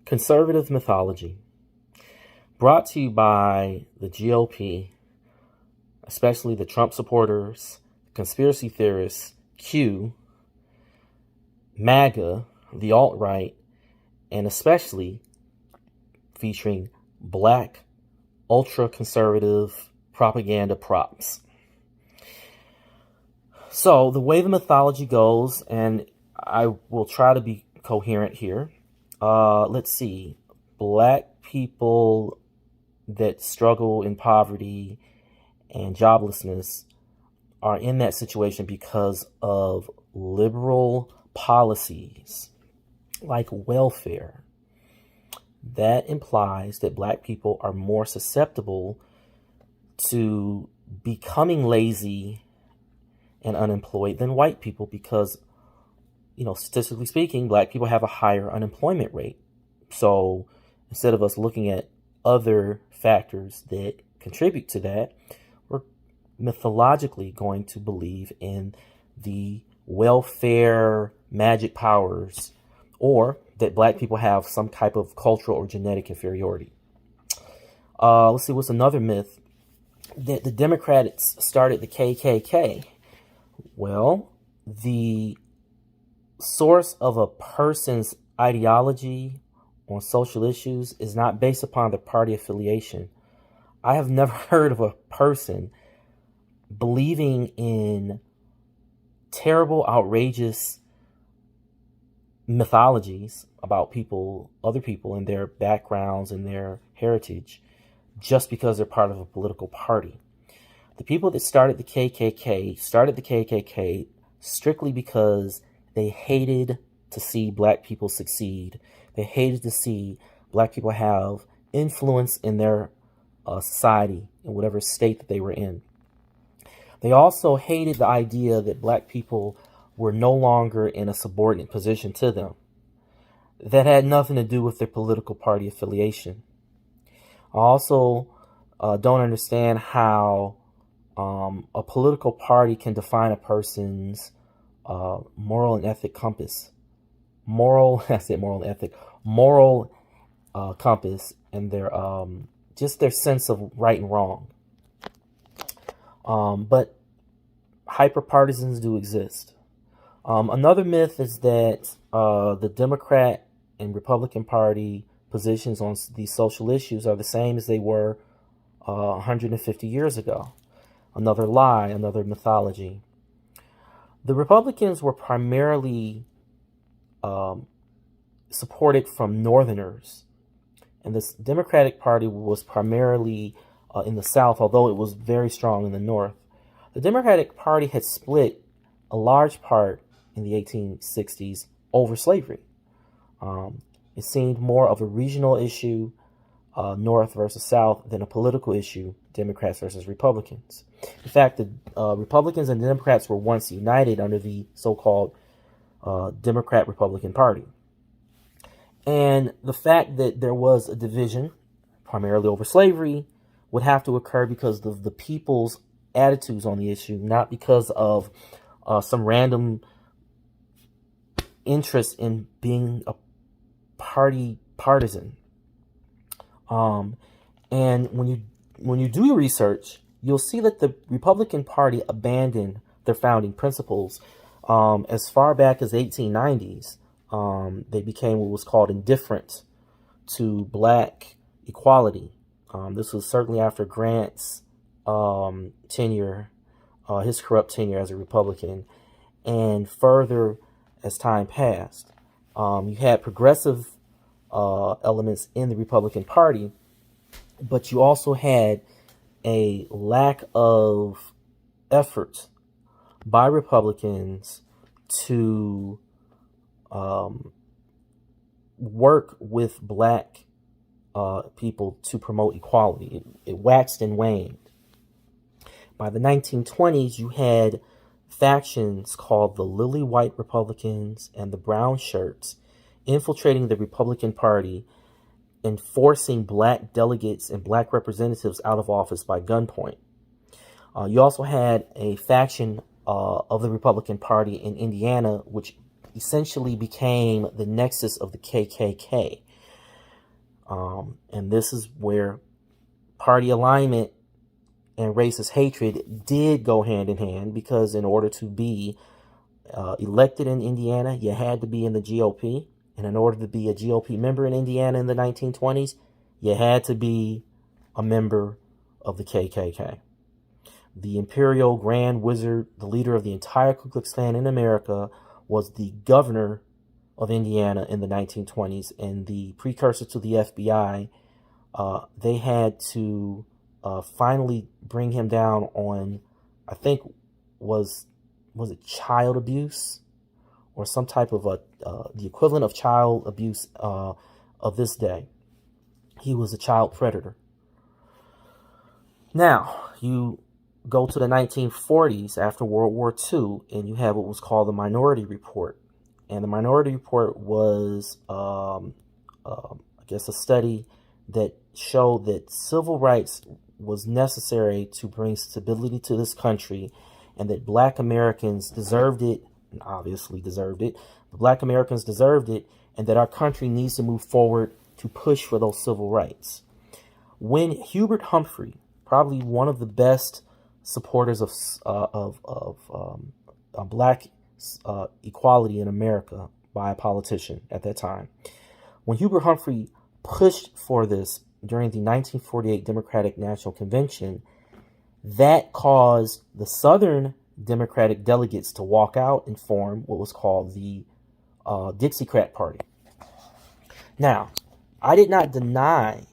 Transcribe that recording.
Conservative Mythology, brought to you by the GOP, especially the Trump supporters, conspiracy theorists, Q, MAGA, the alt-right, and especially featuring black, ultra-conservative propaganda props. So the way the mythology goes, and I will try to be coherent here. Let's see. Black people that struggle in poverty and joblessness are in that situation because of liberal policies like welfare. That implies that black people are more susceptible to becoming lazy and unemployed than white people because, statistically speaking, black people have a higher unemployment rate. So instead of us looking at other factors that contribute to that, we're mythologically going to believe in the welfare magic powers, or that black people have some type of cultural or genetic inferiority. Let's see, what's another myth? That the Democrats started the KKK. Well, the source of a person's ideology on social issues is not based upon their party affiliation. I have never heard of a person believing in terrible, outrageous mythologies about people, other people, and their backgrounds and their heritage just because they're part of a political party. The people that started the KKK strictly because they hated to see black people succeed. They hated to see black people have influence in their society, in whatever state that they were in. They also hated the idea that black people were no longer in a subordinate position to them. That had nothing to do with their political party affiliation. I also don't understand how a political party can define a person's moral and ethic compass. Moral compass, and their just their sense of right and wrong. But hyper-partisans do exist. Another myth is that the Democrat and Republican Party positions on these social issues are the same as they were 150 years ago. Another lie, another mythology. The Republicans were primarily supported from Northerners, and the Democratic Party was primarily in the South, although it was very strong in the North. The Democratic Party had split a large part in the 1860s over slavery. It seemed more of a regional issue, North versus South, than a political issue, Democrats versus Republicans. In fact, the Republicans and Democrats were once united under the so-called Democrat-Republican Party. And the fact that there was a division, primarily over slavery, would have to occur because of the people's attitudes on the issue, not because of some random interest in being a partisan. And when you do your research, you'll see that the Republican Party abandoned their founding principles as far back as the 1890s. They became what was called indifferent to black equality. This was certainly after Grant's tenure, his corrupt tenure as a Republican, and further as time passed. You had progressive elements in the Republican Party, but you also had a lack of effort by Republicans to work with black people to promote equality. It waxed and waned. By the 1920s, you had factions called the Lily White Republicans and the Brown Shirts infiltrating the Republican Party and forcing black delegates and black representatives out of office by gunpoint. You also had a faction of the Republican Party in Indiana, which essentially became the nexus of the KKK. And this is where party alignment and racist hatred did go hand in hand, because in order to be elected in Indiana, you had to be in the GOP. And in order to be a GOP member in Indiana in the 1920s, you had to be a member of the KKK. The Imperial Grand Wizard, the leader of the entire Ku Klux Klan in America, was the governor of Indiana in the 1920s, and the precursor to the FBI. They had to finally bring him down on, I think, was it child abuse or some type of the equivalent of child abuse of this day. He was a child predator. Now, you go to the 1940s after World War II, and you have what was called the Minority Report. And the Minority Report was, I guess, a study that showed that civil rights was necessary to bring stability to this country, and that Black Americans deserved it, and obviously deserved it, but Black Americans deserved it, and that our country needs to move forward to push for those civil rights. When Hubert Humphrey, probably one of the best supporters of Black equality in America by a politician at that time, when Hubert Humphrey pushed for this during the 1948 Democratic National Convention, that caused the Southern Democratic delegates to walk out and form what was called the Dixiecrat Party. Now, I did not deny